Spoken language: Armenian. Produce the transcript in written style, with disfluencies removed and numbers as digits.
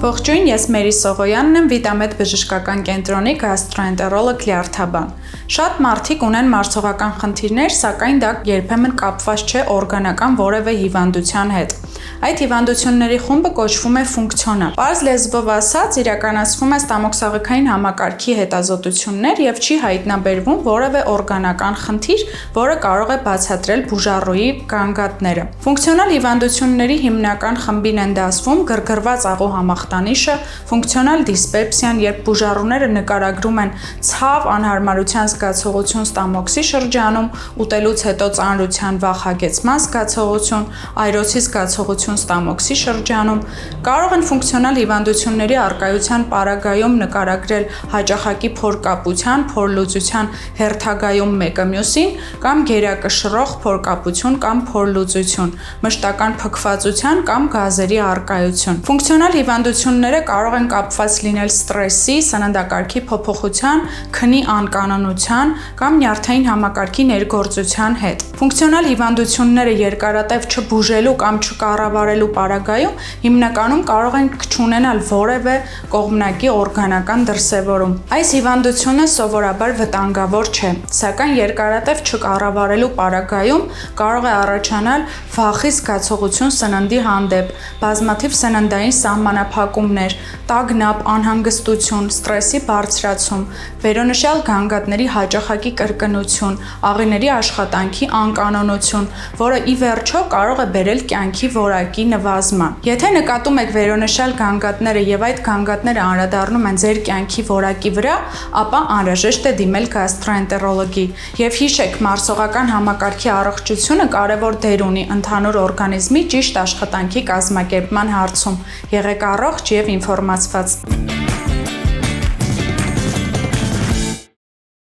Ողջույն, ես Մերի Սողոյանն եմ, Վիտամեդ բժշկական կենտրոնի գաստրոենտերոլոգ լյարդաբան։ Շատ մարդիկ ունեն մարսողական խնդիրներ, սակայն դա երբեմն կապված չէ օրգանական որևէ հիվանդության հետ։ Այդ հիվանդությունների խումբը կոչվում է ֆունկցիոնալ։ Պարզ լեզվով ասած, իրականացվում է ստամոքսաղեքային համակարգի հետազոտություններ եւ չի հայտնաբերվում որևէ օրգանական խնդիր, որը կարող է բացատրել բուժառուի գանգատները։ Ֆունկցիոնալ հիվանդությունների հիմնական խմբին են դասվում գրգռված աղու համախտանիշը, ֆունկցիոնալ դիսպեպսիան, երբ բուժառուները նկարագրում են ցավ, անհարմարության զգացողություն ստամոքսի շրջանում, ուտելուց հետո ծանրության վախ հագեցման զգացողություն, այրոցի զգացողություն ստամոքսի շրջանում, կարող են ֆունկցիոնալ հիվանդությունների առկայության պարագայում նկարագրել հաճախակի փորկապության, փորլուծության հերթագայում մեկը մյուսին կամ գերակշռող փորկապություն կամ փորլուծություն, մշտական փքվածության կամ գազերի առկայություն։ Ֆունկցիոնալ հիվանդությունները կարող են կապված լինել ստրեսի, սննդակարգի փոփոխության, քնի անկանոնության կամ նյարդային համակարգի ներգործության հետ։ Ֆունկցիոնալ հիվանդությունները երկարատև չբուժելու կամ չկառավարելու պարագայում հիմնականում կարող են չունենալ որևէ կողմնակի օրգանական դրսևորում։ Այս հիվանդությունը սովորաբար վտանգավոր չէ, սակայն երկարատև չկառավարելու պարագայում կարող է առաջանալ վախի զգացողություն սննդի հանդեպ, բազմաթիվ սննդային սահմանափակումներ, տագնապ, անհանգստություն, ստրեսի բարձրացում, վերոնշյալ գանգատների հաճախակի կրկնություն, աղիների աշխատանքի անկանոնություն, որը ի վերջո կարող է բերել կյանքի որակի նվազման։ Եթե նկատում եք վերոնշյալ գանգատները եւ այդ գանգատները անդրադառնում են ձեր կյանքի որակի վրա, ապա անհրաժեշտ է դիմել գաստրոենտերոլոգի։ Եվ հիշեք, մարսողական համակարգի առողջությունը կարևոր դեր ունի ընդհանուր օրգանիզմի ճիշտ աշխատանքի կազմակերպման հարցում։ Եղեք առողջ եւ ինֆորմացված։